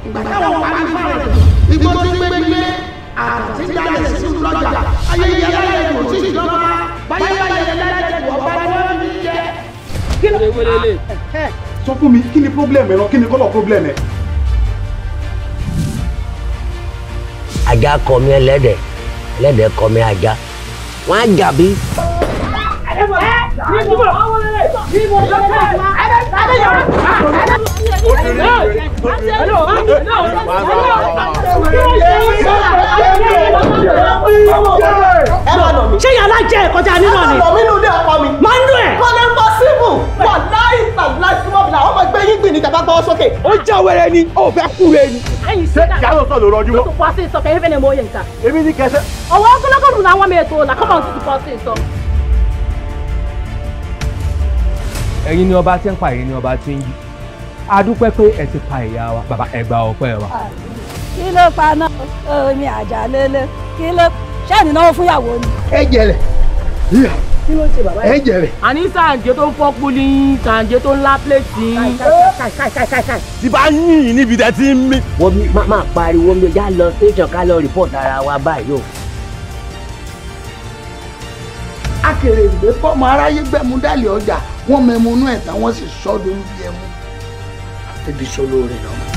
ìgbà táwọn wà ní fáwọn ìgbó tí gbégbé àti jáde sí lọ́jà ayẹyẹ aláyẹ kò sí ìjọba báyẹ̀ ayẹyẹ aláyẹ kò ọba ni wọ́n fi jẹ. kí ló wọlé sọ fún mi kí ni problem ẹ náà kí ni kọ́lọ̀ problem ẹ. ajá kọ mi ẹlẹ́dẹ̀ ẹlẹ́dẹ̀ kọ mi ajá wọ́n á jà bí. ṣé yàrá jẹ́ ìkọjá nínú ni. ọ̀nà mi ló dé ọkọ mi. máa ń dún ẹ̀. kọ́lé ń bọ́ síbù wà láì tàbí súnmọ́ bìlà ọmọ ẹgbẹ́ yín gbìn ní tàbá gbọ́ sókè. ó já wẹrẹ ni ó fẹ́ kú rẹ ni. ẹyin ṣé ìyá ló sọ ló rọjú mọ́. tó pọ̀ sí ìsọ̀kẹ́ ẹ̀fẹ̀ ni mo yẹ nǹkan. èmi ní kẹsẹ́. ọwọ́ ọgọ́lọ́gọ́dún làwọn mi ètò làkọ́bọ̀ sí ti pọ̀ sí ìsọ. ẹ̀yin ni ọba tí ń pa ẹ̀yin ni ọba tí ń yí a dúpẹ́ pé ẹ ti pa ìyá wa bàbá ẹ gba ọpẹ́ wa. kí ló pa náà omi àjà lélẹ̀ kí ló ṣẹ́ni náà fúnyàwó ni. ẹ jẹrẹ kí ló ṣe bàbá ẹ jẹrẹ. àní sàǹjẹ tó ń fọ́ pólí sàǹjẹ tó ń lá pléètì. tí bá yìn níbi tẹ́ ti ń mí. wọ́n mi máa pariwo mi já lọ station ká lọ report ara wa báyìí o. akèrè ìgbé fọmọ aráyé gbẹmú dálẹ ọjà wọn mẹmu inú ẹ tán wọn sì sọdún bí ẹmu. ebi sọ lóore náà.